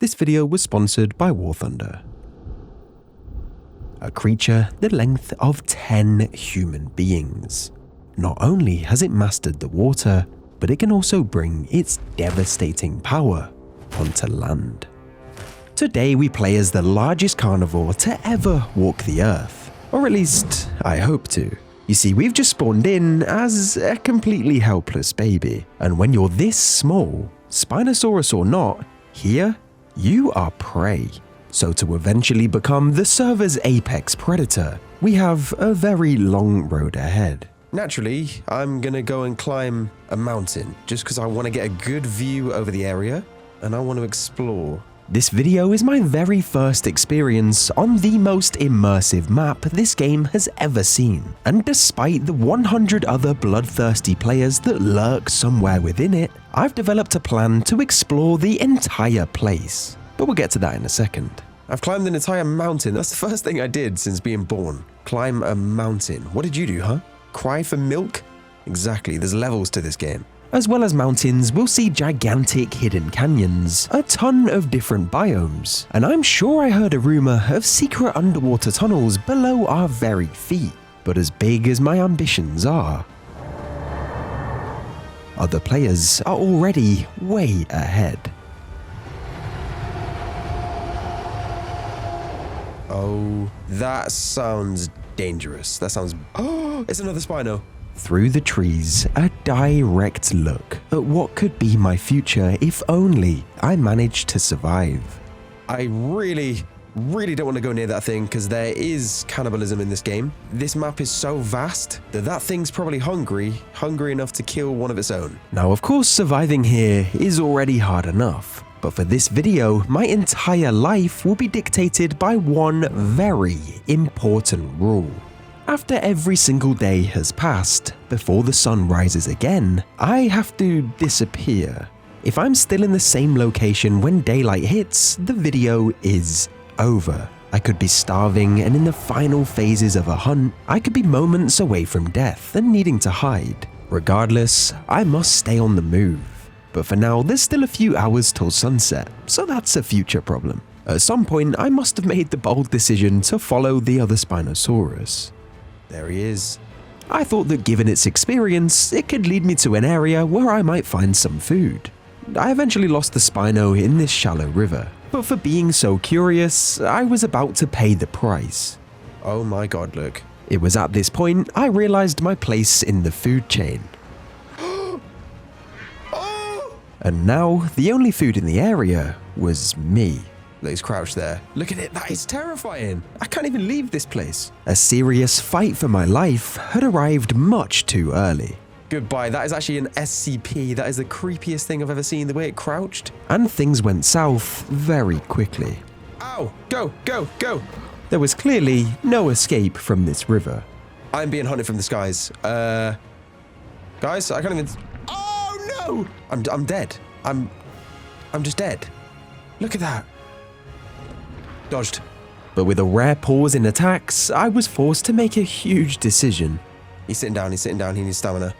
This video was sponsored by War Thunder. A creature the length of 10 human beings. Not only has it mastered the water, but it can also bring its devastating power onto land. Today we play as the largest carnivore to ever walk the earth, or at least I hope to. You see, we've just spawned in as a completely helpless baby, and when you're this small, Spinosaurus or not, here you are prey. So to eventually become the server's apex predator, we have a very long road ahead. Naturally, I'm gonna go and climb a mountain just because I want to get a good view over the area and I want to explore. This video is my very first experience on the most immersive map this game has ever seen, and despite the 100 other bloodthirsty players that lurk somewhere within it, I've developed a plan to explore the entire place. But we'll get to that in a second. I've climbed an entire mountain. That's the first thing I did since being born. Climb a mountain. What did you do, huh? Cry for milk? Exactly, there's levels to this game. As well as mountains, we'll see gigantic hidden canyons, a ton of different biomes, and I'm sure I heard a rumor of secret underwater tunnels below our very feet. But as big as my ambitions are, other players are already way ahead. Oh, that sounds dangerous. That sounds... Oh, it's another Spino. Through the trees, a direct look at what could be my future if only I managed to survive. I really don't want to go near that thing because there is cannibalism in this game. This map is so vast that that thing's probably hungry enough to kill one of its own. Now, of course, surviving here is already hard enough. But for this video, my entire life will be dictated by one very important rule. After every single day has passed, before the sun rises again, I have to disappear. If I'm still in the same location when daylight hits, the video is over. I could be starving and in the final phases of a hunt, I could be moments away from death and needing to hide. Regardless, I must stay on the move. But for now, there's still a few hours till sunset, so that's a future problem. At some point, I must have made the bold decision to follow the other Spinosaurus. There he is. I thought that given its experience, it could lead me to an area where I might find some food. I eventually lost the Spino in this shallow river, but for being so curious, I was about to pay the price. Oh my god, look. It was at this point I realized my place in the food chain. And now, the only food in the area was me. Look, he's crouched there. Look at it, that is terrifying. I can't even leave this place. A serious fight for my life had arrived much too early. Goodbye, that is actually an SCP. That is the creepiest thing I've ever seen, the way it crouched. And things went south very quickly. Ow, go, go, go. There was clearly no escape from this river. I'm being hunted from the skies. Guys, I can't even... Oh no! I'm dead. I'm just dead. Look at that. Dodged. But with a rare pause in attacks, I was forced to make a huge decision. He's sitting down, he needs stamina.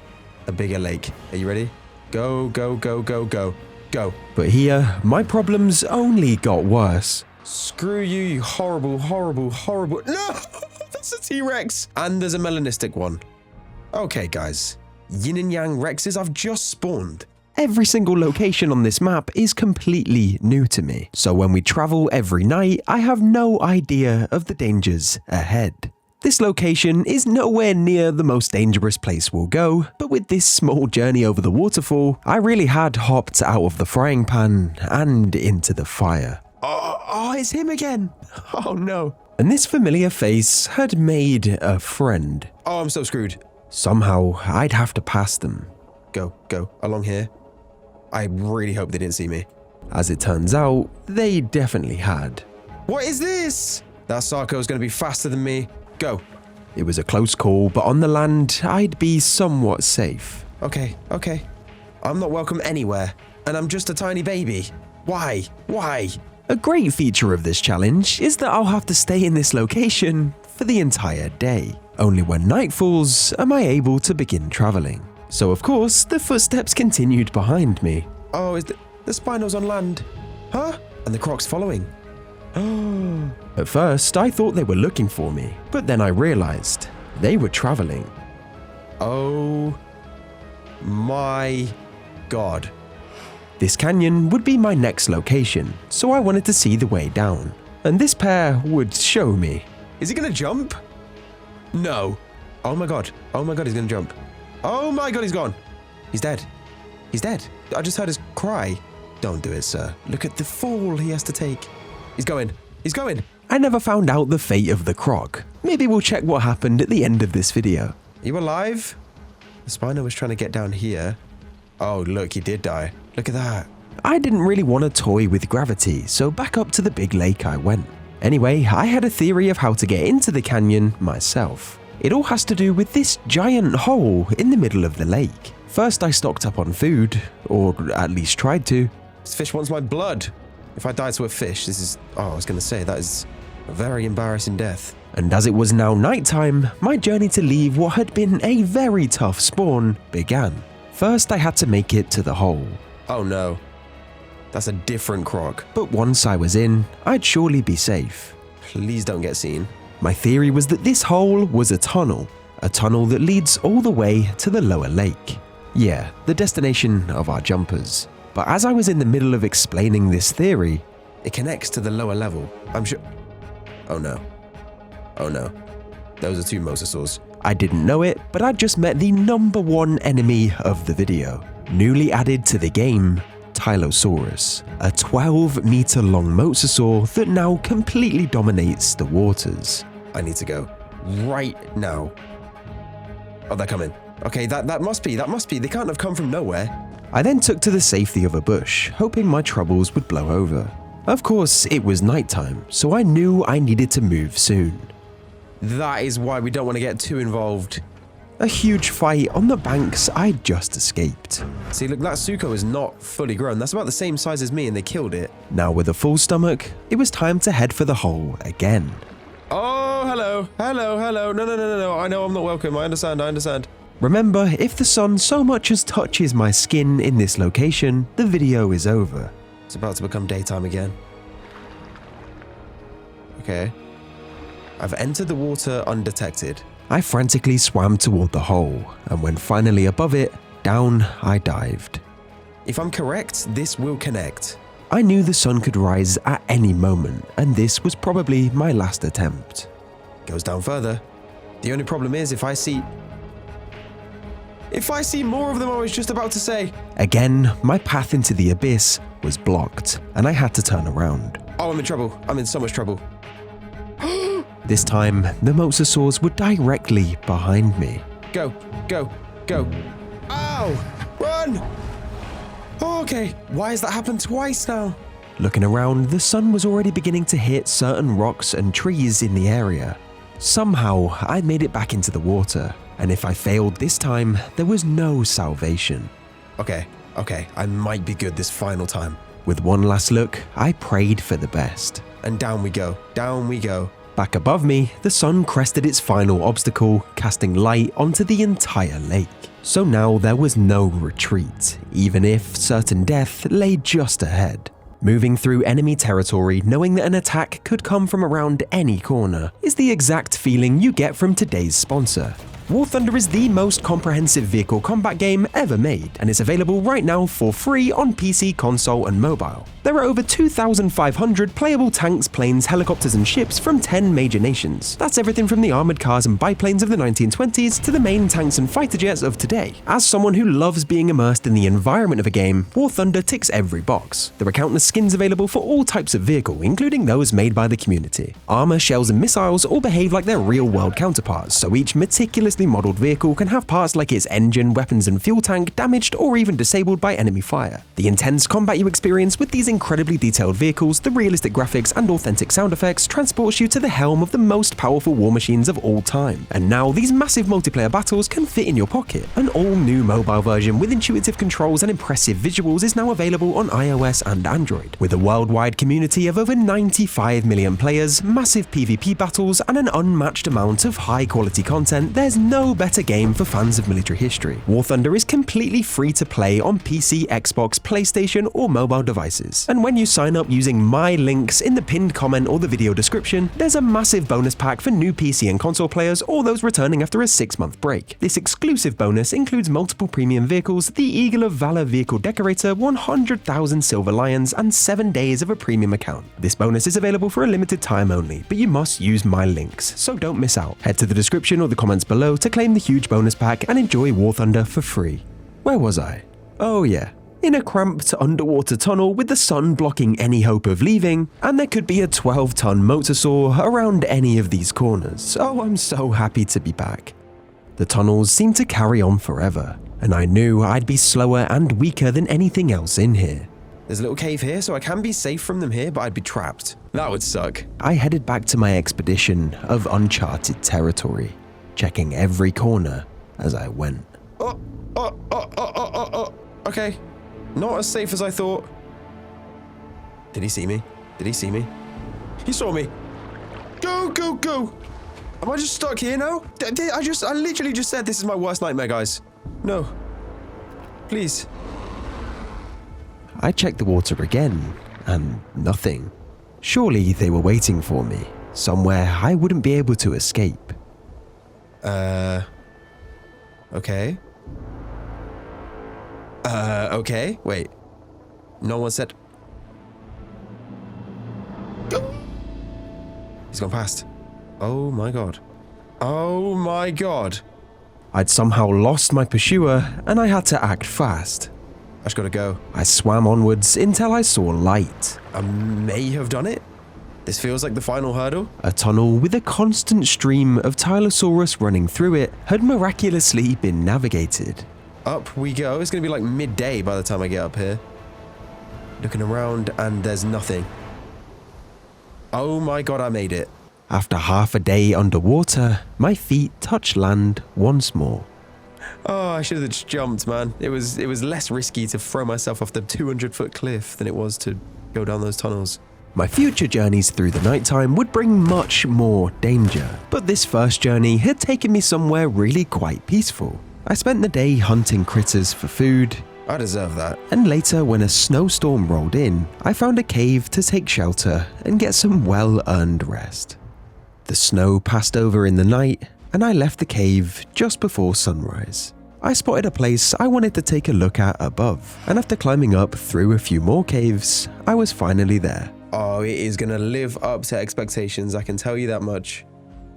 A bigger lake. Are you ready? Go, go, go, go, go, go. But here, my problems only got worse. Screw you, you horrible, horrible, horrible... No! That's a T-Rex! And there's a melanistic one. Okay, guys. Yin and Yang Rexes have just spawned. Every single location on this map is completely new to me, so when we travel every night, I have no idea of the dangers ahead. This location is nowhere near the most dangerous place we'll go, but with this small journey over the waterfall, I really had hopped out of the frying pan and into the fire. Oh, it's him again! Oh no. And this familiar face had made a friend. Oh, I'm so screwed. Somehow, I'd have to pass them. Go, go, along here. I really hope they didn't see me. As it turns out, they definitely had. What is this? That Sarco's gonna be faster than me. Go. It was a close call, but on the land, I'd be somewhat safe. Okay. I'm not welcome anywhere, and I'm just a tiny baby. Why? A great feature of this challenge is that I'll have to stay in this location for the entire day. Only when night falls am I able to begin traveling. So of course, the footsteps continued behind me. Oh, is the Spino's on land? Huh? And the croc's following. At first, I thought they were looking for me, but then I realized they were traveling. Oh my God. This canyon would be my next location, so I wanted to see the way down. And this pair would show me. Is he gonna jump? No. Oh my God. Oh my God, he's gonna jump. Oh my God, he's gone. He's dead. He's dead. I just heard his cry. Don't do it, sir. Look at the fall he has to take. He's going. He's going. I never found out the fate of the croc. Maybe we'll check what happened at the end of this video. You alive? The Spino was trying to get down here. Oh, look, he did die. Look at that. I didn't really want to toy with gravity, so back up to the big lake I went. Anyway, I had a theory of how to get into the canyon myself. It all has to do with this giant hole in the middle of the lake. First, I stocked up on food, or at least tried to. This fish wants my blood. If I die to a fish, this is... Oh, I was going to say, that is a very embarrassing death. And as it was now nighttime, my journey to leave what had been a very tough spawn began. First, I had to make it to the hole. Oh no. That's a different croc. But once I was in, I'd surely be safe. Please don't get seen. My theory was that this hole was a tunnel that leads all the way to the lower lake. Yeah, the destination of our jumpers. But as I was in the middle of explaining this theory, it connects to the lower level. I'm sure... Oh no. Oh no. Those are two mosasaurs. I didn't know it, but I'd just met the #1 enemy of the video. Newly added to the game, Tylosaurus, a 12-meter long mosasaur that now completely dominates the waters. I need to go right now. Oh, they're coming. Okay, that must be. They can't have come from nowhere. I then took to the safety of a bush, hoping my troubles would blow over. Of course, it was nighttime, so I knew I needed to move soon. That is why we don't want to get too involved. A huge fight on the banks I'd just escaped. See, look, that Suko is not fully grown. That's about the same size as me and they killed it. Now with a full stomach, it was time to head for the hole again. Oh, hello. No. I know I'm not welcome. I understand. Remember, if the sun so much as touches my skin in this location, the video is over. It's about to become daytime again. Okay. I've entered the water undetected. I frantically swam toward the hole, and when finally above it, down I dived. If I'm correct, this will connect. I knew the sun could rise at any moment, and this was probably my last attempt. Goes down further. The only problem is if I see more of them, I was just about to say. Again, my path into the abyss was blocked, and I had to turn around. Oh, I'm in trouble. I'm in so much trouble. This time, the mosasaurs were directly behind me. Go. Ow! Run! Oh, okay, why has that happened twice now? Looking around, the sun was already beginning to hit certain rocks and trees in the area. Somehow, I made it back into the water, and if I failed this time, there was no salvation. Okay, I might be good this final time. With one last look, I prayed for the best. And down we go. Back above me, the sun crested its final obstacle, casting light onto the entire lake. So now there was no retreat, even if certain death lay just ahead. Moving through enemy territory, knowing that an attack could come from around any corner, is the exact feeling you get from today's sponsor. War Thunder is the most comprehensive vehicle combat game ever made, and it's available right now for free on PC, console, and mobile. There are over 2,500 playable tanks, planes, helicopters, and ships from 10 major nations. That's everything from the armored cars and biplanes of the 1920s to the main tanks and fighter jets of today. As someone who loves being immersed in the environment of a game, War Thunder ticks every box. There are countless skins available for all types of vehicle, including those made by the community. Armor, shells, and missiles all behave like their real-world counterparts, so each meticulously modeled vehicle can have parts like its engine, weapons, and fuel tank damaged or even disabled by enemy fire. The intense combat you experience with these incredibly detailed vehicles, the realistic graphics, and authentic sound effects transports you to the helm of the most powerful war machines of all time. And now these massive multiplayer battles can fit in your pocket. An all-new mobile version with intuitive controls and impressive visuals is now available on iOS and Android. With a worldwide community of over 95 million players, massive PvP battles, and an unmatched amount of high-quality content, there's no better game for fans of military history. War Thunder is completely free to play on PC, Xbox, PlayStation, or mobile devices. And when you sign up using my links in the pinned comment or the video description, there's a massive bonus pack for new PC and console players or those returning after a 6-month break. This exclusive bonus includes multiple premium vehicles, the Eagle of Valor vehicle decorator, 100,000 silver lions, and 7 days of a premium account. This bonus is available for a limited time only, but you must use my links, so don't miss out. Head to the description or the comments below to claim the huge bonus pack and enjoy War Thunder for free. Where was I? Oh yeah. In a cramped underwater tunnel with the sun blocking any hope of leaving, and there could be a 12-ton mosasaur around any of these corners. Oh, I'm so happy to be back. The tunnels seemed to carry on forever, and I knew I'd be slower and weaker than anything else in here. There's a little cave here, so I can be safe from them here, but I'd be trapped. That would suck. I headed back to my expedition of uncharted territory, checking every corner as I went. Okay. Not as safe as I thought. Did he see me? Did he see me? He saw me. Go, go, go. Am I just stuck here now? I literally just said this is my worst nightmare, guys. No. Please. I checked the water again, and nothing. Surely they were waiting for me, somewhere I wouldn't be able to escape. Okay. Okay, wait. No one said... He's gone past. Oh my god. Oh my god. I'd somehow lost my pursuer, and I had to act fast. I just gotta go. I swam onwards until I saw light. I may have done it. This feels like the final hurdle. A tunnel with a constant stream of Tylosaurus running through it had miraculously been navigated. Up we go. It's gonna be like midday by the time I get up here. Looking around and there's nothing. Oh my god, I made it. After half a day underwater, my feet touched land once more. Oh, I should have just jumped, man. It was less risky to throw myself off the 200-foot cliff than it was to go down those tunnels. My future journeys through the nighttime would bring much more danger, but this first journey had taken me somewhere really quite peaceful. I spent the day hunting critters for food. I deserve that. And later, when a snowstorm rolled in, I found a cave to take shelter and get some well-earned rest. The snow passed over in the night, and I left the cave just before sunrise. I spotted a place I wanted to take a look at above, and after climbing up through a few more caves, I was finally there. Oh, it is gonna live up to expectations, I can tell you that much.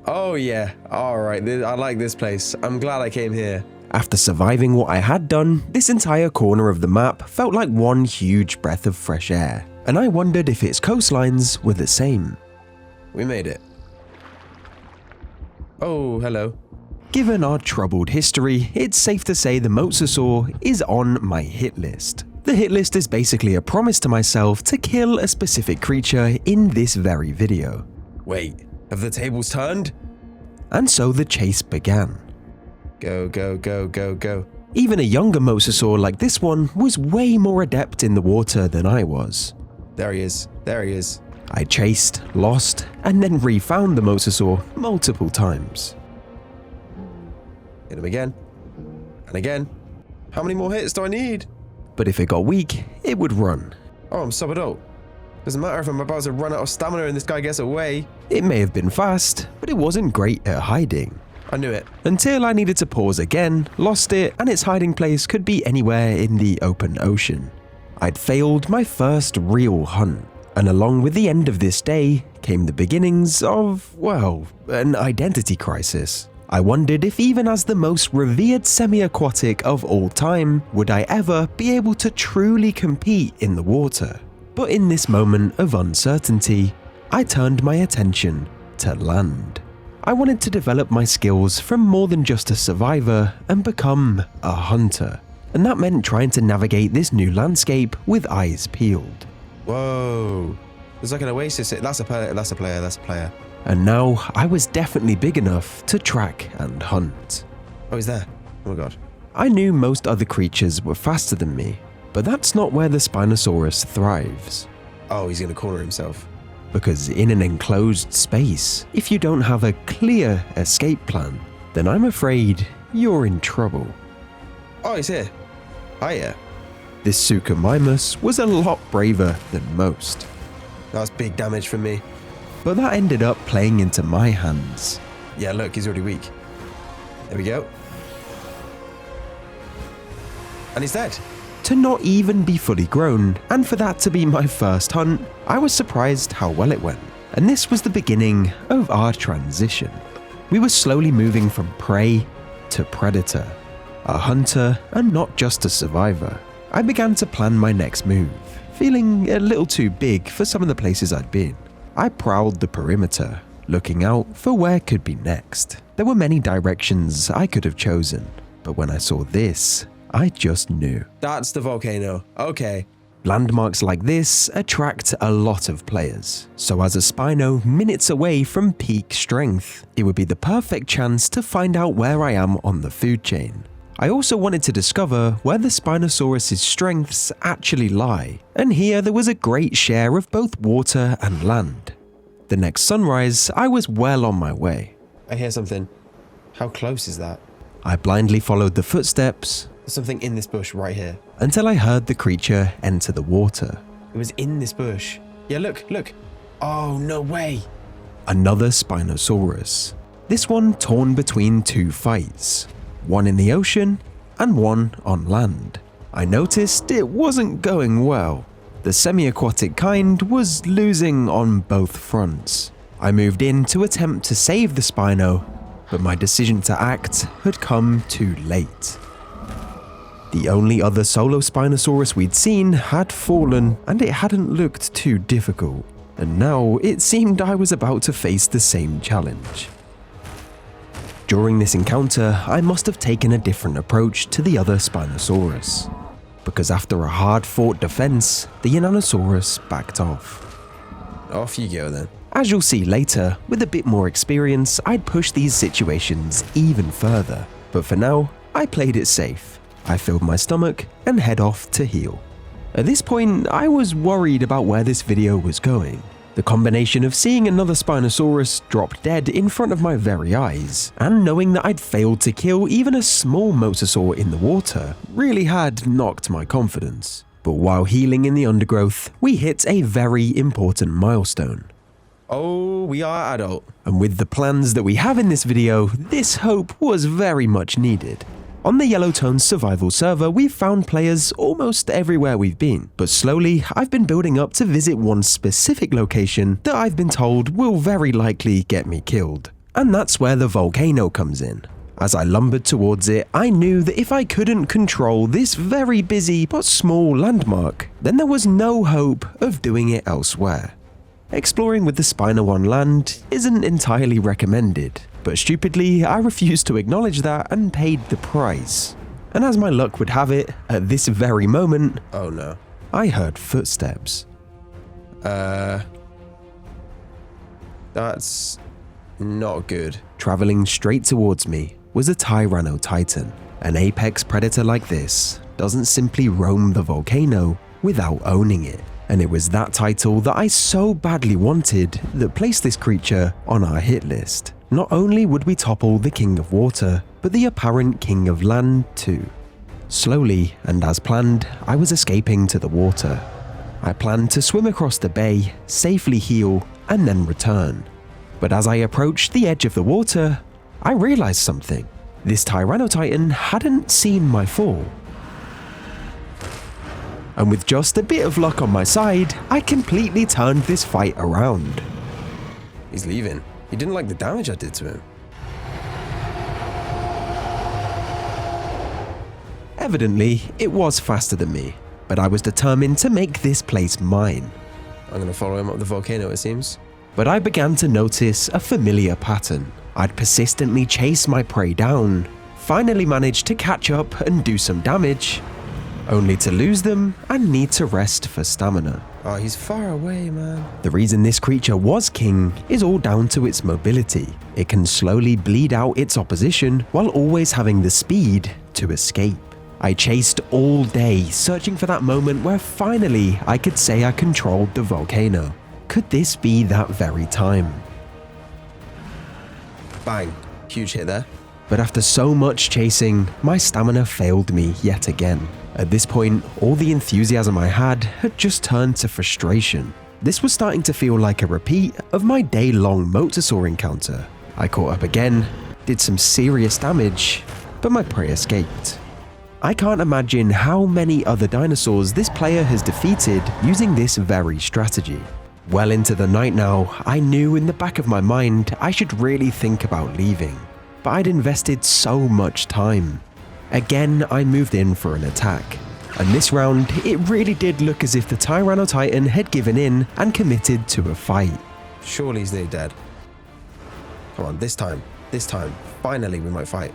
Oh yeah, alright, I like this place. I'm glad I came here. After surviving what I had done, this entire corner of the map felt like one huge breath of fresh air, and I wondered if its coastlines were the same. We made it. Oh, hello. Given our troubled history, it's safe to say the mosasaur is on my hit list. The hit list is basically a promise to myself to kill a specific creature in this very video. Wait, have the tables turned? And so the chase began. Go, go, go, go, go. Even a younger mosasaur like this one was way more adept in the water than I was. There he is, there he is. I chased, lost, and then refound the mosasaur multiple times. Hit him again. And again. How many more hits do I need? But if it got weak, it would run. Oh, I'm sub-adult. Doesn't matter if I'm about to run out of stamina and this guy gets away. It may have been fast, but it wasn't great at hiding. I knew it. Until I needed to pause again, lost it, and its hiding place could be anywhere in the open ocean. I'd failed my first real hunt, and along with the end of this day came the beginnings of, well, an identity crisis. I wondered if even as the most revered semi-aquatic of all time, would I ever be able to truly compete in the water? But in this moment of uncertainty, I turned my attention to land. I wanted to develop my skills from more than just a survivor and become a hunter. And that meant trying to navigate this new landscape with eyes peeled. Whoa, there's like an oasis. That's a player. And now I was definitely big enough to track and hunt. Oh, he's there. Oh my god. I knew most other creatures were faster than me, but that's not where the Spinosaurus thrives. Oh, he's gonna corner himself. Because in an enclosed space, if you don't have a clear escape plan, then I'm afraid you're in trouble. Oh, he's here. Hiya. This Suchomimus was a lot braver than most. That was big damage from me. But that ended up playing into my hands. Yeah, look, he's already weak. There we go. And he's dead. To not even be fully grown, and for that to be my first hunt, I was surprised how well it went. And this was the beginning of our transition. We were slowly moving from prey to predator, a hunter and not just a survivor. I began to plan my next move, feeling a little too big for some of the places I'd been. I prowled the perimeter, looking out for where could be next. There were many directions I could have chosen, but when I saw this, I just knew. That's the volcano. Okay. Landmarks like this attract a lot of players, so as a Spino minutes away from peak strength, it would be the perfect chance to find out where I am on the food chain. I also wanted to discover where the Spinosaurus' strengths actually lie, and here there was a great share of both water and land. The next sunrise, I was well on my way. I hear something. How close is that? I blindly followed the footsteps. There's something in this bush right here. Until I heard the creature enter the water. It was in this bush. Yeah, look. Oh, no way. Another Spinosaurus. This one torn between two fights. One in the ocean and one on land. I noticed it wasn't going well. The semi-aquatic kind was losing on both fronts. I moved in to attempt to save the Spino, but my decision to act had come too late. The only other solo Spinosaurus we'd seen had fallen, and it hadn't looked too difficult. And now it seemed I was about to face the same challenge. During this encounter, I must have taken a different approach to the other Spinosaurus, because after a hard-fought defense, the Yellowtones backed off. Off you go then. As you'll see later, with a bit more experience, I'd push these situations even further, but for now, I played it safe. I filled my stomach and head off to heal. At this point, I was worried about where this video was going. The combination of seeing another Spinosaurus drop dead in front of my very eyes, and knowing that I'd failed to kill even a small mosasaur in the water, really had knocked my confidence. But while healing in the undergrowth, we hit a very important milestone. Oh, we are adult. And with the plans that we have in this video, this hope was very much needed. On the Yellowtones survival server, we've found players almost everywhere we've been, but slowly I've been building up to visit one specific location that I've been told will very likely get me killed. And that's where the volcano comes in. As I lumbered towards it, I knew that if I couldn't control this very busy but small landmark, then there was no hope of doing it elsewhere. Exploring with the Spino on land isn't entirely recommended, but stupidly, I refused to acknowledge that and paid the price. And as my luck would have it, at this very moment, oh no, I heard footsteps. That's not good. Traveling straight towards me was a Tyrannotitan. An apex predator like this doesn't simply roam the volcano without owning it. And it was that title that I so badly wanted that placed this creature on our hit list. Not only would we topple the King of Water, but the apparent King of Land too. Slowly, and as planned, I was escaping to the water. I planned to swim across the bay, safely heal, and then return. But as I approached the edge of the water, I realized something. This Tyrannotitan hadn't seen my fall. And with just a bit of luck on my side, I completely turned this fight around. He's leaving. He didn't like the damage I did to him. Evidently, it was faster than me, but I was determined to make this place mine. I'm gonna follow him up the volcano, it seems. But I began to notice a familiar pattern. I'd persistently chase my prey down, finally managed to catch up and do some damage, only to lose them and need to rest for stamina. Oh, he's far away, man. The reason this creature was king is all down to its mobility. It can slowly bleed out its opposition while always having the speed to escape. I chased all day, searching for that moment where finally I could say I controlled the volcano. Could this be that very time? Bang. Huge hit there. But after so much chasing, my stamina failed me yet again. At this point, all the enthusiasm I had just turned to frustration. This was starting to feel like a repeat of my day-long mosasaur encounter. I caught up again, did some serious damage, but my prey escaped. I can't imagine how many other dinosaurs this player has defeated using this very strategy. Well into the night now, I knew in the back of my mind I should really think about leaving, but I'd invested so much time. Again, I moved in for an attack, and this round, it really did look as if the Tyrannotitan had given in and committed to a fight. Surely he's nearly dead. Come on, this time, finally we might fight.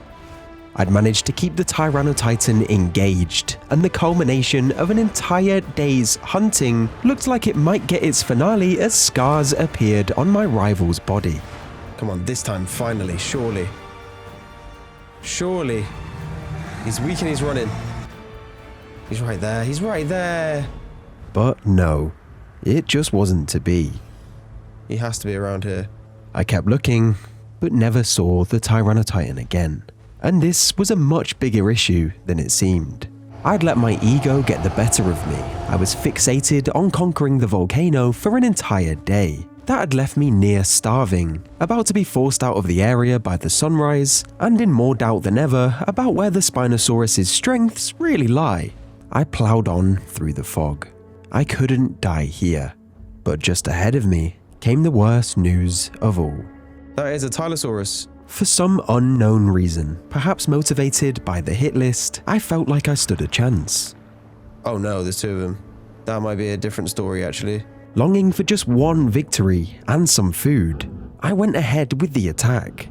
I'd managed to keep the Tyrannotitan engaged, and the culmination of an entire day's hunting looked like it might get its finale as scars appeared on my rival's body. Come on, this time, finally, surely. Surely. He's weak and he's running. He's right there. But no, it just wasn't to be. He has to be around here. I kept looking, but never saw the Tyrannotitan again. And this was a much bigger issue than it seemed. I'd let my ego get the better of me. I was fixated on conquering the volcano for an entire day. That had left me near starving, about to be forced out of the area by the sunrise, and in more doubt than ever about where the Spinosaurus' strengths really lie. I plowed on through the fog. I couldn't die here. But just ahead of me came the worst news of all. That is a Tylosaurus. For some unknown reason, perhaps motivated by the hit list, I felt like I stood a chance. Oh no, there's two of them. That might be a different story actually. Longing for just one victory and some food, I went ahead with the attack.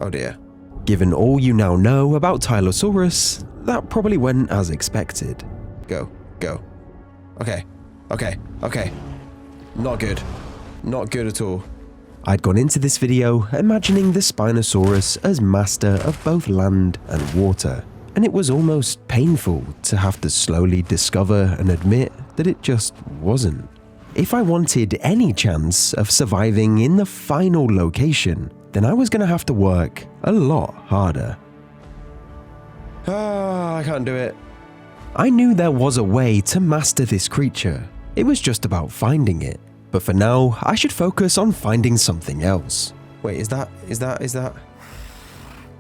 Oh dear. Given all you now know about Tylosaurus, that probably went as expected. Go. Okay. Not good. Not good at all. I'd gone into this video imagining the Spinosaurus as master of both land and water, and it was almost painful to have to slowly discover and admit that it just wasn't. If I wanted any chance of surviving in the final location, then I was going to have to work a lot harder. I can't do it. I knew there was a way to master this creature. It was just about finding it. But for now, I should focus on finding something else. Wait, is that?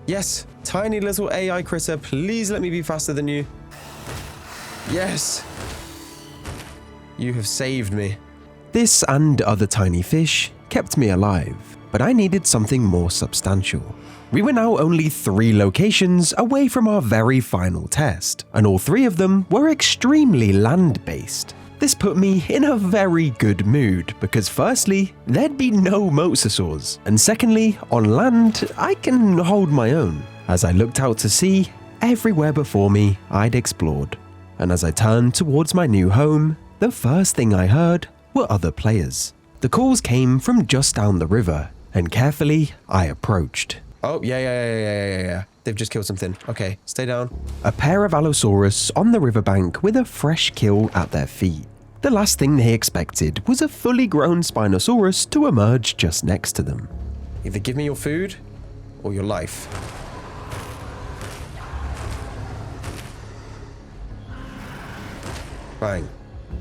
Yes! Tiny little AI critter, please let me be faster than you. Yes! You have saved me. This and other tiny fish kept me alive, but I needed something more substantial. We were now only 3 locations away from our very final test, and all 3 of them were extremely land-based. This put me in a very good mood because firstly, there'd be no mosasaurs, and secondly, on land, I can hold my own. As I looked out to sea, everywhere before me I'd explored, and as I turned towards my new home, the first thing I heard were other players. The calls came from just down the river, and carefully I approached. Oh, yeah. They've just killed something. Okay, stay down. A pair of Allosaurus on the riverbank with a fresh kill at their feet. The last thing they expected was a fully grown Spinosaurus to emerge just next to them. Either give me your food or your life. Bang.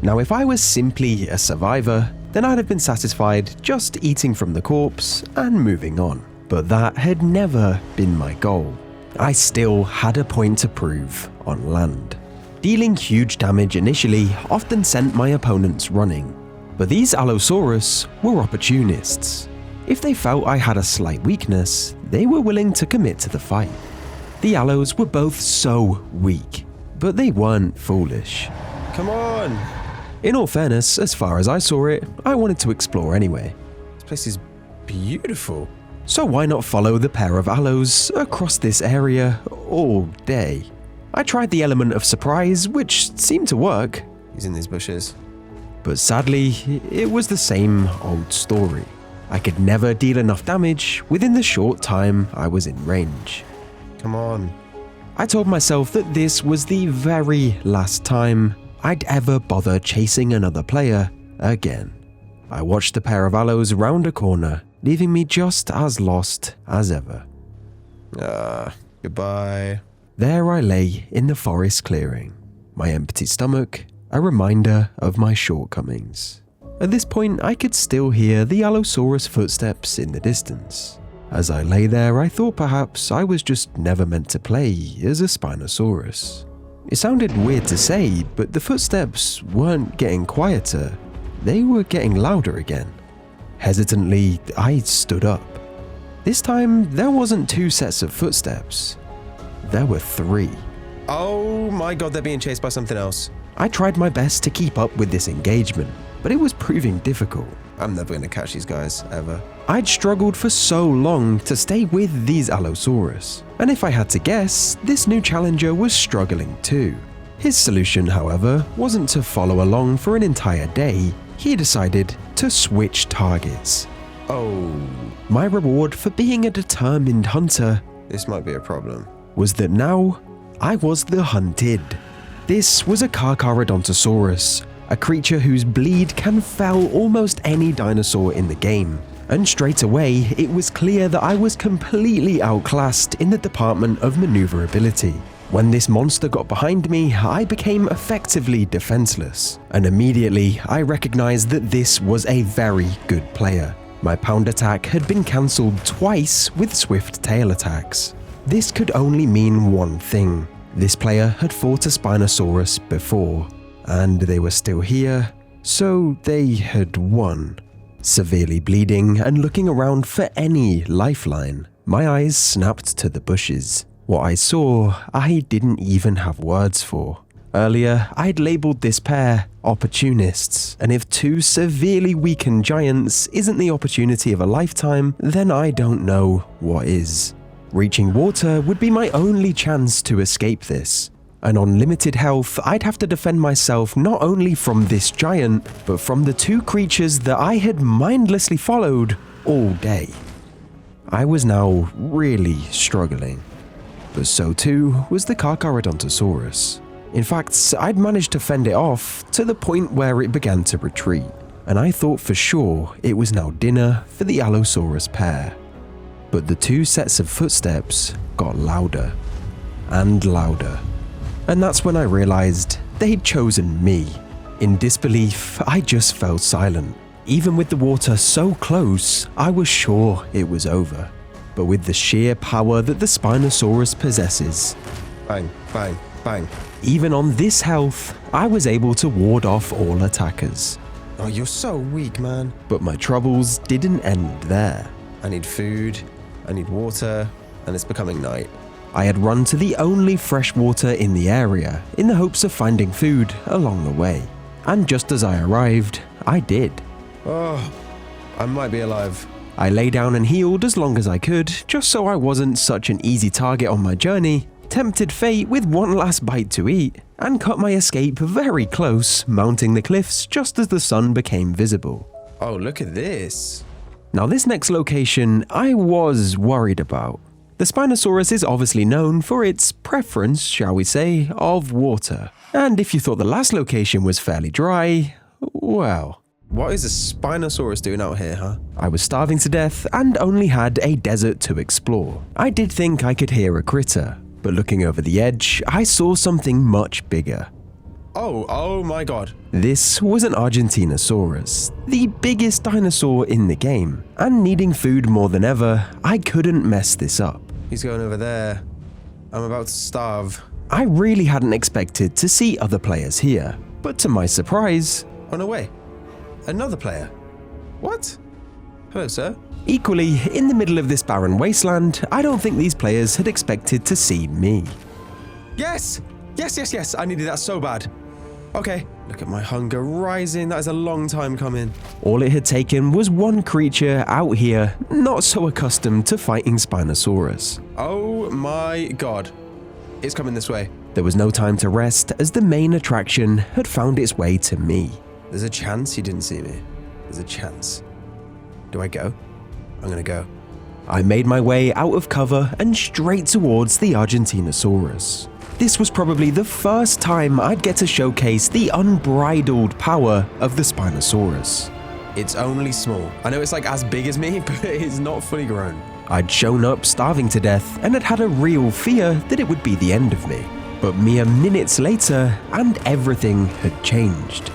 Now, if I was simply a survivor, then I'd have been satisfied just eating from the corpse and moving on. But that had never been my goal. I still had a point to prove on land. Dealing huge damage initially often sent my opponents running, but these Allosaurus were opportunists. If they felt I had a slight weakness, they were willing to commit to the fight. The Allos were both so weak, but they weren't foolish. Come on! In all fairness, as far as I saw it, I wanted to explore anyway. This place is beautiful. So why not follow the pair of Allos across this area all day? I tried the element of surprise, which seemed to work. He's in these bushes. But sadly, it was the same old story. I could never deal enough damage within the short time I was in range. Come on. I told myself that this was the very last time I'd ever bother chasing another player again. I watched the pair of Allos round a corner, leaving me just as lost as ever. Goodbye. There I lay in the forest clearing, my empty stomach, a reminder of my shortcomings. At this point, I could still hear the Allosaurus footsteps in the distance. As I lay there, I thought perhaps I was just never meant to play as a Spinosaurus. It sounded weird to say, but the footsteps weren't getting quieter, they were getting louder again. Hesitantly, I stood up. This time, there wasn't 2 sets of footsteps. There were 3. Oh my god, they're being chased by something else. I tried my best to keep up with this engagement, but it was proving difficult. I'm never going to catch these guys, ever. I'd struggled for so long to stay with these Allosaurus, and if I had to guess, this new challenger was struggling too. His solution, however, wasn't to follow along for an entire day. He decided to switch targets. Oh, My reward for being a determined hunter this might be a problem. was that now I was the hunted. This was a Carcharodontosaurus, a creature whose bleed can fell almost any dinosaur in the game. And straight away, it was clear that I was completely outclassed in the department of maneuverability. When this monster got behind me, I became effectively defenseless, and immediately I recognized that this was a very good player. My pound attack had been cancelled twice with swift tail attacks. This could only mean one thing. This player had fought a Spinosaurus before, and they were still here, so they had won. Severely bleeding and looking around for any lifeline, my eyes snapped to the bushes. What I saw, I didn't even have words for. Earlier, I'd labelled this pair opportunists, and if 2 severely weakened giants isn't the opportunity of a lifetime, then I don't know what is. Reaching water would be my only chance to escape this, and on limited health, I'd have to defend myself not only from this giant, but from the 2 creatures that I had mindlessly followed all day. I was now really struggling, but so too was the Carcharodontosaurus. In fact, I'd managed to fend it off to the point where it began to retreat, and I thought for sure it was now dinner for the Allosaurus pair. But the 2 sets of footsteps got louder and louder. And that's when I realized they'd chosen me. In disbelief, I just fell silent. Even with the water so close, I was sure it was over. But with the sheer power that the Spinosaurus possesses, Bang, bang, bang. even on this health, I was able to ward off all attackers. Oh, you're so weak, man. But my troubles didn't end there. I need food, I need water, and it's becoming night. I had run to the only fresh water in the area in the hopes of finding food along the way. And just as I arrived, I did. Oh, I might be alive. I lay down and healed as long as I could, just so I wasn't such an easy target on my journey, tempted fate with one last bite to eat, and cut my escape very close, mounting the cliffs just as the sun became visible. Oh, look at this. Now this next location I was worried about. The Spinosaurus is obviously known for its preference, shall we say, of water. And if you thought the last location was fairly dry, well... What is a Spinosaurus doing out here, huh? I was starving to death and only had a desert to explore. I did think I could hear a critter, but looking over the edge, I saw something much bigger. Oh my god. This was an Argentinosaurus, the biggest dinosaur in the game, and needing food more than ever, I couldn't mess this up. He's going over there. I'm about to starve. I really hadn't expected to see other players here, but to my surprise... Oh, no way. Another player. What? Hello, sir. Equally, in the middle of this barren wasteland, I don't think these players had expected to see me. Yes! Yes! I needed that so bad. Okay. Look at my hunger rising. That is a long time coming. All it had taken was one creature out here not so accustomed to fighting Spinosaurus. Oh my god. It's coming this way. There was no time to rest as the main attraction had found its way to me. There's a chance he didn't see me. There's a chance. Do I go? I'm gonna go. I made my way out of cover and straight towards the Argentinosaurus. This was probably the first time I'd get to showcase the unbridled power of the Spinosaurus. It's only small. I know it's like as big as me, but it's not fully grown. I'd shown up starving to death and had had a real fear that it would be the end of me. But mere minutes later, and everything had changed.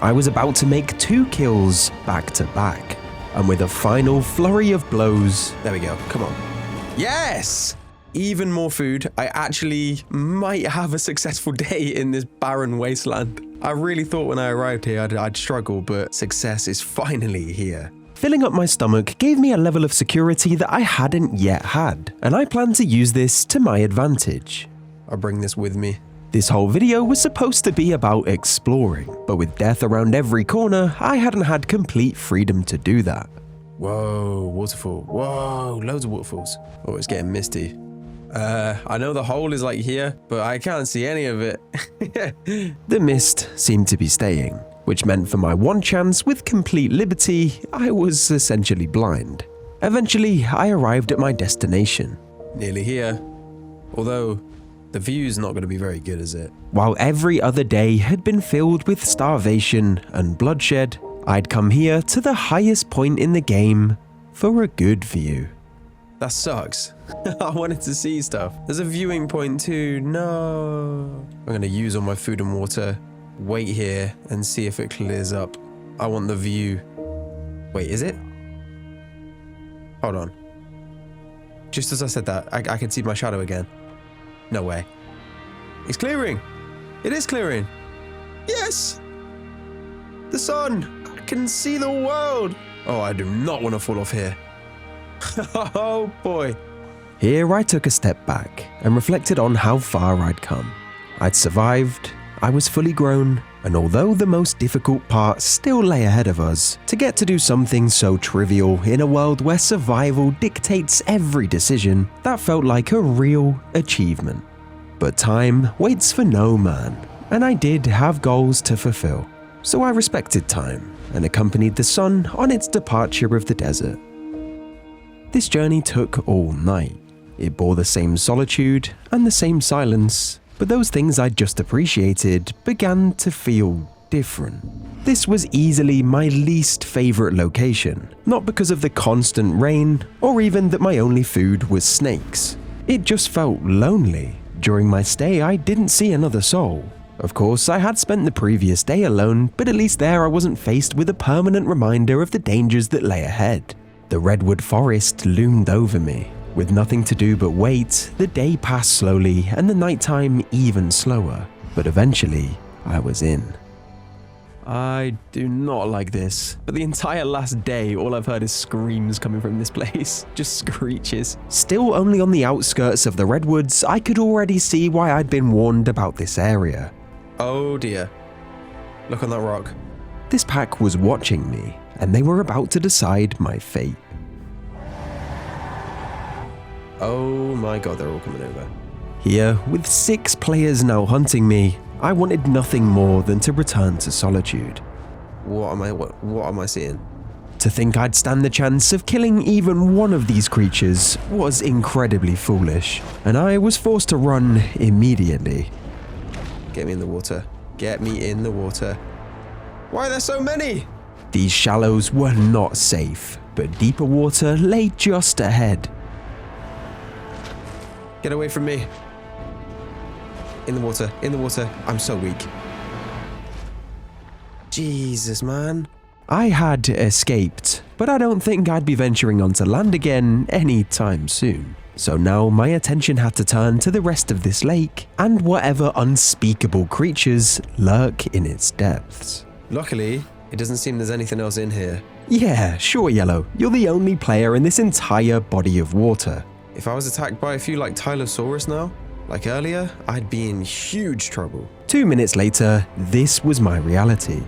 I was about to make 2 kills back to back. And with a final flurry of blows, there we go, come on. Yes! Even more food. I actually might have a successful day in this barren wasteland. I really thought when I arrived here I'd struggle, but success is finally here. Filling up my stomach gave me a level of security that I hadn't yet had, and I plan to use this to my advantage. I'll bring this with me. This whole video was supposed to be about exploring, but with death around every corner, I hadn't had complete freedom to do that. Whoa, waterfall. Whoa, loads of waterfalls. Oh, it's getting misty. I know the hole is like here, but I can't see any of it. The mist seemed to be staying, which meant for my one chance with complete liberty, I was essentially blind. Eventually, I arrived at my destination. Nearly here. Although, the view's not going to be very good, is it? While every other day had been filled with starvation and bloodshed, I'd come here to the highest point in the game for a good view. That sucks. I wanted to see stuff. There's a viewing point too. No. I'm going to use all my food and water, wait here and see if it clears up. I want the view. Wait, is it? Hold on. Just as I said that, I can see my shadow again. No way. It's clearing. It is clearing. Yes. The sun. I can see the world. Oh, I do not want to fall off here. Oh boy. Here I took a step back and reflected on how far I'd come. I'd survived, I was fully grown, and although the most difficult part still lay ahead of us, to get to do something so trivial in a world where survival dictates every decision, that felt like a real achievement. But time waits for no man, and I did have goals to fulfill. So I respected time and accompanied the sun on its departure of the desert. This journey took all night. It bore the same solitude and the same silence, but those things I'd just appreciated began to feel different. This was easily my least favorite location, not because of the constant rain or even that my only food was snakes. It just felt lonely. During my stay, I didn't see another soul. Of course, I had spent the previous day alone, but at least there I wasn't faced with a permanent reminder of the dangers that lay ahead. The redwood forest loomed over me. With nothing to do but wait, the day passed slowly and the nighttime even slower. But eventually, I was in. I do not like this. For the entire last day, all I've heard is screams coming from this place. Just screeches. Still only on the outskirts of the redwoods, I could already see why I'd been warned about this area. Oh dear. Look on that rock. This pack was watching me, and they were about to decide my fate. Oh my god, they're all coming over. Here, with 6 players now hunting me, I wanted nothing more than to return to solitude. What am I seeing? To think I'd stand the chance of killing even one of these creatures was incredibly foolish, and I was forced to run immediately. Get me in the water. Get me in the water. Why are there so many? These shallows were not safe, but deeper water lay just ahead. Get away from me. In the water, in the water. I'm so weak. Jesus, man. I had escaped, but I don't think I'd be venturing onto land again anytime soon. So now my attention had to turn to the rest of this lake and whatever unspeakable creatures lurk in its depths. Luckily, it doesn't seem there's anything else in here. Yeah, sure, Yellow. You're the only player in this entire body of water. If I was attacked by a few like Tylosaurus now, like earlier, I'd be in huge trouble. 2 minutes later, this was my reality.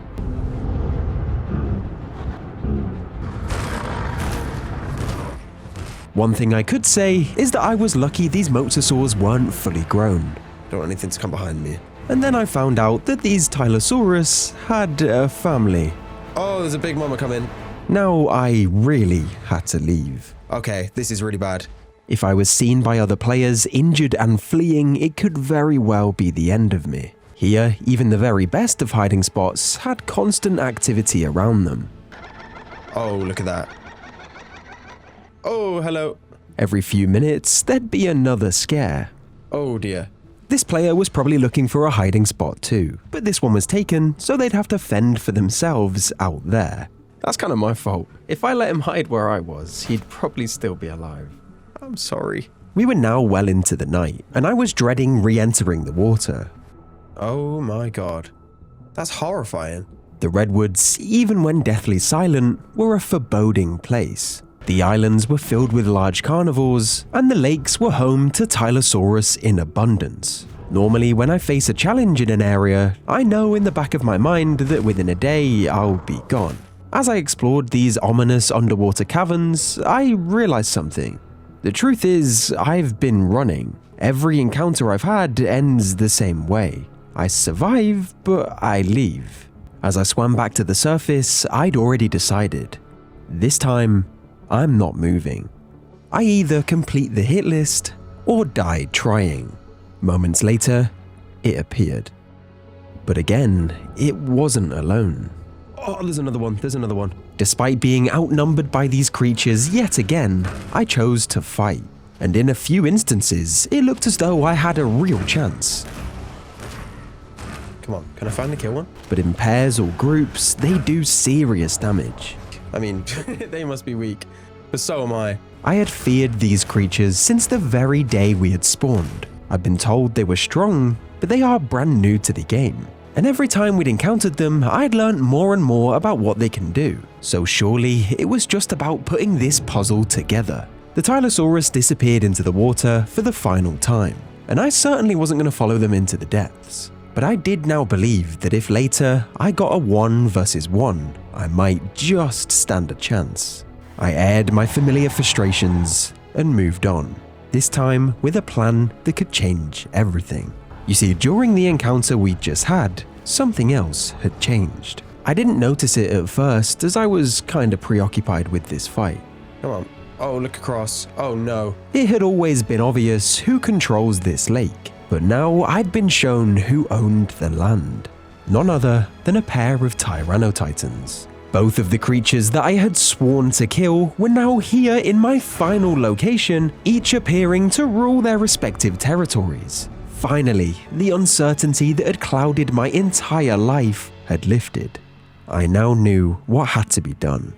One thing I could say is that I was lucky these mosasaurs weren't fully grown. Don't want anything to come behind me. And then I found out that these Tylosaurus had a family. Oh, there's a big mama coming. Now I really had to leave. Okay, this is really bad. If I was seen by other players injured and fleeing, it could very well be the end of me. Here, even the very best of hiding spots had constant activity around them. Oh, look at that. Oh, hello. Every few minutes, there'd be another scare. Oh dear. This player was probably looking for a hiding spot too, but this one was taken, so they'd have to fend for themselves out there. That's kind of my fault. If I let him hide where I was, he'd probably still be alive. I'm sorry. We were now well into the night, and I was dreading re-entering the water. Oh my god. That's horrifying. The redwoods, even when deathly silent, were a foreboding place. The islands were filled with large carnivores, and the lakes were home to Tylosaurus in abundance. Normally, when I face a challenge in an area, I know in the back of my mind that within a day, I'll be gone. As I explored these ominous underwater caverns, I realized something. The truth is, I've been running. Every encounter I've had ends the same way. I survive, but I leave. As I swam back to the surface, I'd already decided. This time, I'm not moving. I either complete the hit list or die trying. Moments later, it appeared. But again, it wasn't alone. Oh, there's another one. There's another one. Despite being outnumbered by these creatures yet again, I chose to fight. And in a few instances, it looked as though I had a real chance. Come on, can I finally kill one? But in pairs or groups, they do serious damage. I mean, they must be weak, but so am I. I had feared these creatures since the very day we had spawned. I'd been told they were strong, but they are brand new to the game. And every time we'd encountered them, I'd learned more and more about what they can do. So surely, it was just about putting this puzzle together. The Tylosaurus disappeared into the water for the final time, and I certainly wasn't going to follow them into the depths. But I did now believe that if later I got a 1 versus 1, I might just stand a chance. I aired my familiar frustrations and moved on, this time with a plan that could change everything. You see, during the encounter we just had, something else had changed. I didn't notice it at first as I was kinda preoccupied with this fight. Come on. Oh, look across. Oh no. It had always been obvious who controls this lake, but now I'd been shown who owned the land. None other than a pair of Tyrannotitans. Both of the creatures that I had sworn to kill were now here in my final location, each appearing to rule their respective territories. Finally, the uncertainty that had clouded my entire life had lifted. I now knew what had to be done.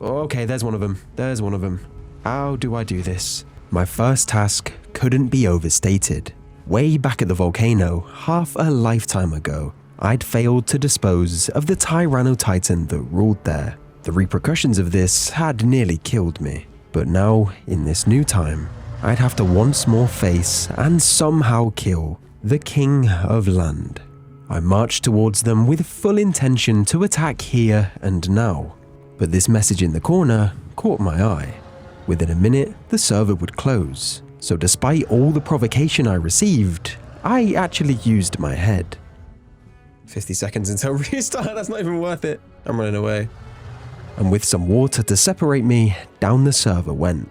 Okay, there's one of them. There's one of them. How do I do this? My first task couldn't be overstated. Way back at the volcano, half a lifetime ago, I'd failed to dispose of the Tyrannotitan that ruled there. The repercussions of this had nearly killed me. But now, in this new time, I'd have to once more face and somehow kill the King of Land. I marched towards them with full intention to attack here and now. But this message in the corner caught my eye. Within a minute, the server would close. So despite all the provocation I received, I actually used my head. 50 seconds until restart, that's not even worth it. I'm running away. And with some water to separate me, down the server went.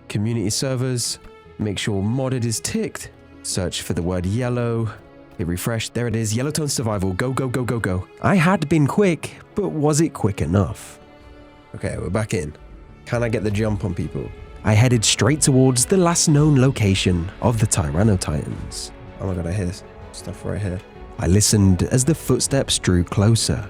Community servers, make sure modded is ticked. Search for the word yellow. Hit refresh, there it is, Yellowtones survival, go, go, go, go, go. I had been quick, but was it quick enough? Okay, we're back in. Can I get the jump on people? I headed straight towards the last known location of the Tyrannotitans. Oh my god, I hear stuff right here. I listened as the footsteps drew closer,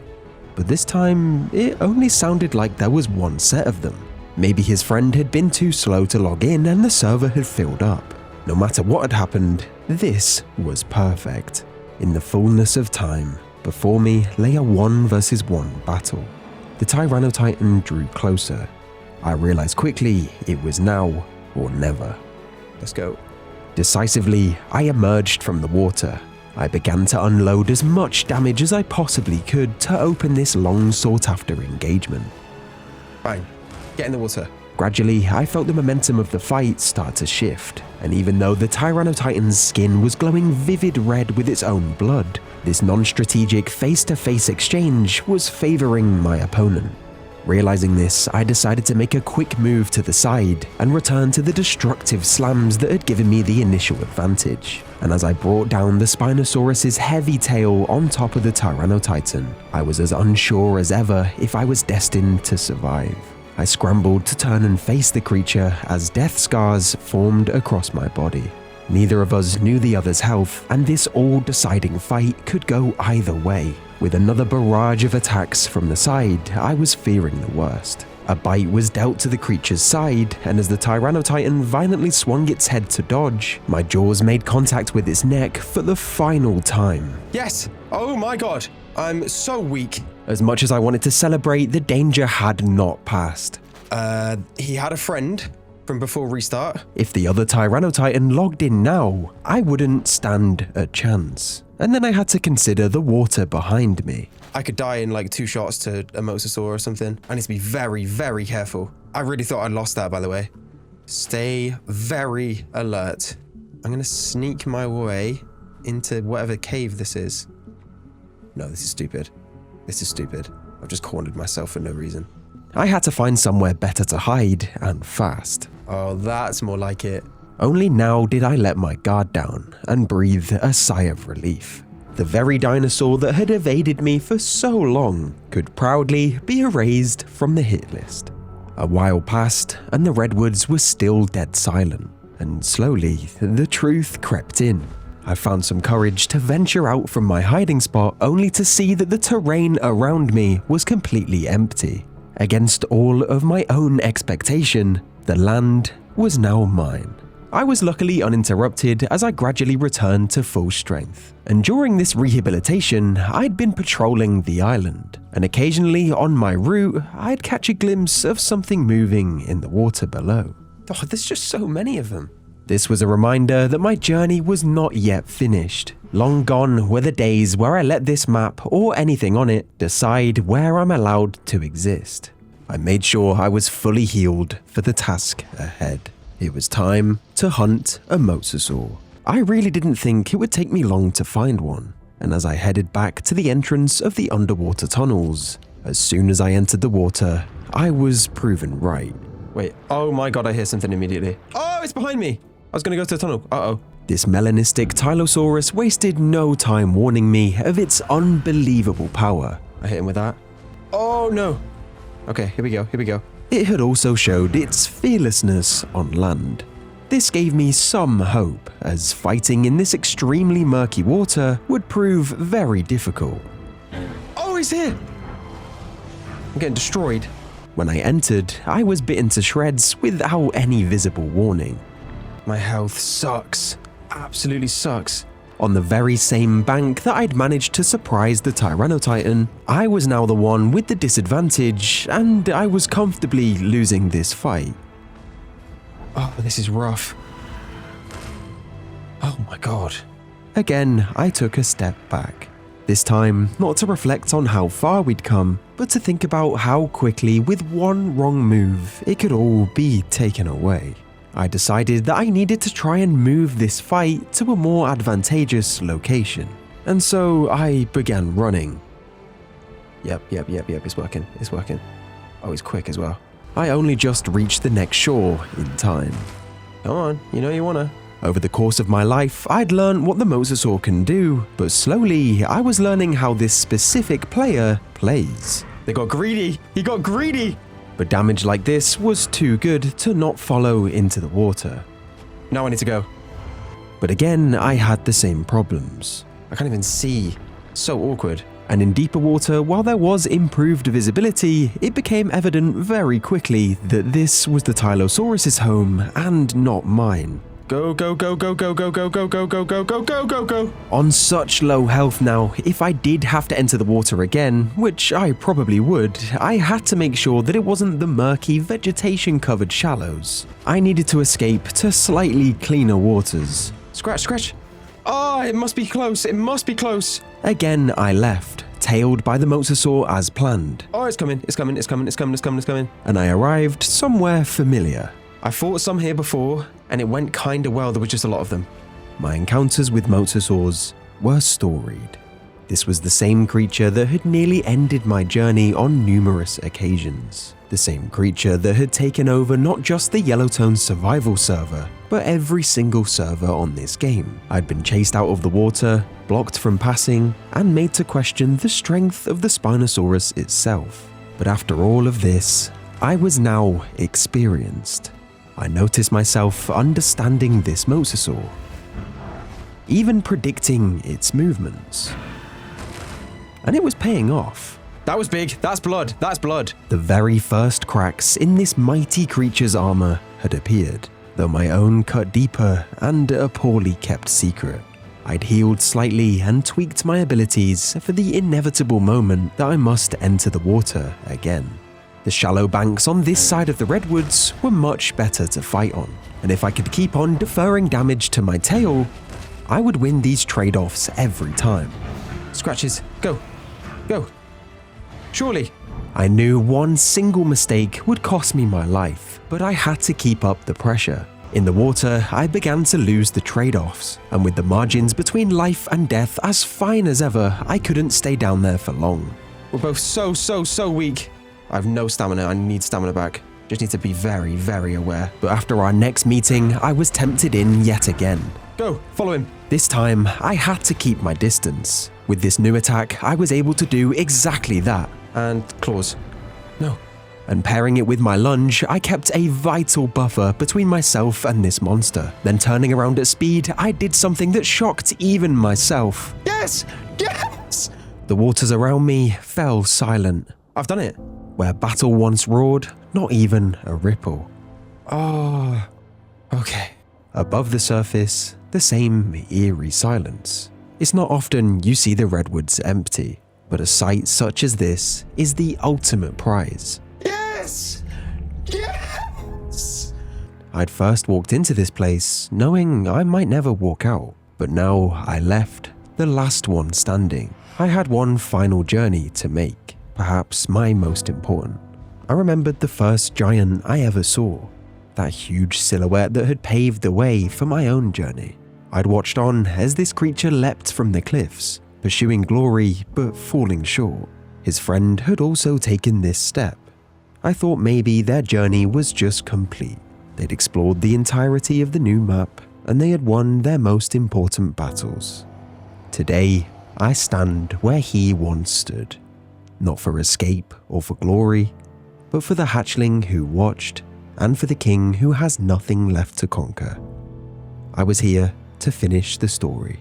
but this time it only sounded like there was one set of them. Maybe his friend had been too slow to log in and the server had filled up. No matter what had happened, this was perfect. In the fullness of time, before me lay a 1 versus 1 battle. The Tyrannotitan drew closer. I realized quickly it was now or never. Let's go. Decisively, I emerged from the water. I began to unload as much damage as I possibly could to open this long sought after engagement. Bang. Get in the water. Gradually, I felt the momentum of the fight start to shift, and even though the Tyrannotitan's skin was glowing vivid red with its own blood, this non-strategic face-to-face exchange was favoring my opponent. Realizing this, I decided to make a quick move to the side and return to the destructive slams that had given me the initial advantage. And as I brought down the Spinosaurus's heavy tail on top of the Tyrannotitan, I was as unsure as ever if I was destined to survive. I scrambled to turn and face the creature as death scars formed across my body. Neither of us knew the other's health, and this all-deciding fight could go either way. With another barrage of attacks from the side, I was fearing the worst. A bite was dealt to the creature's side, and as the Tyrannotitan violently swung its head to dodge, my jaws made contact with its neck for the final time. Yes! Oh my god! I'm so weak. As much as I wanted to celebrate, the danger had not passed. He had a friend from before restart. If the other Tyrannotitan logged in now, I wouldn't stand a chance. And then I had to consider the water behind me. I could die in like 2 shots to a mosasaur or something. I need to be very, very careful. I really thought I'd lost that, by the way. Stay very alert. I'm gonna sneak my way into whatever cave this is. No, this is stupid. This is stupid. I've just cornered myself for no reason. I had to find somewhere better to hide, and fast. Oh, that's more like it. Only now did I let my guard down and breathe a sigh of relief. The very dinosaur that had evaded me for so long could proudly be erased from the hit list. A while passed, and the redwoods were still dead silent, and slowly the truth crept in. I found some courage to venture out from my hiding spot, only to see that the terrain around me was completely empty. Against all of my own expectation, the land was now mine. I was luckily uninterrupted as I gradually returned to full strength. And during this rehabilitation, I'd been patrolling the island, and occasionally on my route, I'd catch a glimpse of something moving in the water below. Oh, there's just so many of them. This was a reminder that my journey was not yet finished. Long gone were the days where I let this map, or anything on it, decide where I'm allowed to exist. I made sure I was fully healed for the task ahead. It was time to hunt a mosasaur. I really didn't think it would take me long to find one, and as I headed back to the entrance of the underwater tunnels, as soon as I entered the water, I was proven right. Wait, oh my god, I hear something immediately. Oh, it's behind me! I was gonna go to the tunnel. Uh-oh. This melanistic Tylosaurus wasted no time warning me of its unbelievable power. I hit him with that. Oh no! Okay, here we go, here we go. It had also showed its fearlessness on land. This gave me some hope, as fighting in this extremely murky water would prove very difficult. Oh, he's here! I'm getting destroyed. When I entered, I was bitten to shreds without any visible warning. My health sucks. Absolutely sucks. On the very same bank that I'd managed to surprise the Tyrannotitan, I was now the one with the disadvantage, and I was comfortably losing this fight. Oh, this is rough. Oh my god. Again, I took a step back. This time, not to reflect on how far we'd come, but to think about how quickly, with one wrong move, it could all be taken away. I decided that I needed to try and move this fight to a more advantageous location, and so I began running. Yep, it's working, it's working. Oh, he's quick as well. I only just reached the next shore in time. Come on, you know you wanna. Over the course of my life, I'd learned what the mosasaur can do, but slowly I was learning how this specific player plays. They got greedy! He got greedy! But damage like this was too good to not follow into the water. Now I need to go. But again, I had the same problems. I can't even see. So awkward. And in deeper water, while there was improved visibility, it became evident very quickly that this was the Tylosaurus's home and not mine. Go, go, go, go, go, go, go, go, go, go, go, go, go, go, go. On such low health now, if I did have to enter the water again, which I probably would, I had to make sure that it wasn't the murky vegetation-covered shallows. I needed to escape to slightly cleaner waters. Scratch, scratch. Oh, it must be close, it must be close. Again, I left, tailed by the mosasaur as planned. Oh, it's coming, it's coming, it's coming, it's coming, it's coming, it's coming. And I arrived somewhere familiar. I fought some here before, and it went kinda well, there were just a lot of them. My encounters with mosasaurs were storied. This was the same creature that had nearly ended my journey on numerous occasions. The same creature that had taken over not just the Yellowtones survival server, but every single server on this game. I'd been chased out of the water, blocked from passing, and made to question the strength of the Spinosaurus itself. But after all of this, I was now experienced. I noticed myself understanding this mosasaur, even predicting its movements. And it was paying off. That was big. That's blood. That's blood. The very first cracks in this mighty creature's armor had appeared, though my own cut deeper and a poorly kept secret. I'd healed slightly and tweaked my abilities for the inevitable moment that I must enter the water again. The shallow banks on this side of the redwoods were much better to fight on, and if I could keep on deferring damage to my tail, I would win these trade-offs every time. Scratches. Go. Go. Surely. I knew one single mistake would cost me my life, but I had to keep up the pressure. In the water, I began to lose the trade-offs, and with the margins between life and death as fine as ever, I couldn't stay down there for long. We're both so weak. I have no stamina. I need stamina back. Just need to be very, very aware. But after our next meeting, I was tempted in yet again. Go, follow him. This time, I had to keep my distance. With this new attack, I was able to do exactly that. And claws. No. And pairing it with my lunge, I kept a vital buffer between myself and this monster. Then turning around at speed, I did something that shocked even myself. Yes! Yes! The waters around me fell silent. I've done it. Where battle once roared, not even a ripple. Oh, okay. Above the surface, the same eerie silence. It's not often you see the redwoods empty, but a sight such as this is the ultimate prize. Yes! Yes! I'd first walked into this place knowing I might never walk out, but now I left, the last one standing. I had one final journey to make, perhaps my most important. I remembered the first giant I ever saw, that huge silhouette that had paved the way for my own journey. I'd watched on as this creature leapt from the cliffs, pursuing glory but falling short. His friend had also taken this step. I thought maybe their journey was just complete. They'd explored the entirety of the new map, and they had won their most important battles. Today, I stand where he once stood, not for escape or for glory, but for the hatchling who watched, and for the king who has nothing left to conquer. I was here to finish the story.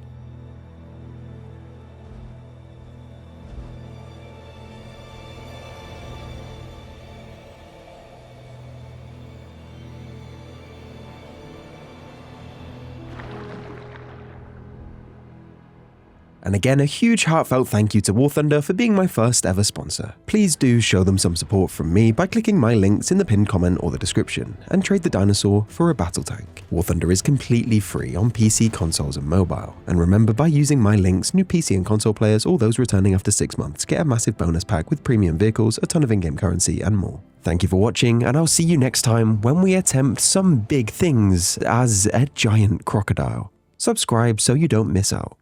And again, a huge heartfelt thank you to War Thunder for being my first ever sponsor. Please do show them some support from me by clicking my links in the pinned comment or the description, and trade the dinosaur for a battle tank. War Thunder is completely free on PC, consoles and mobile. And remember, by using my links, new PC and console players or those returning after 6 months get a massive bonus pack with premium vehicles, a ton of in-game currency and more. Thank you for watching, and I'll see you next time when we attempt some big things as a giant crocodile. Subscribe so you don't miss out.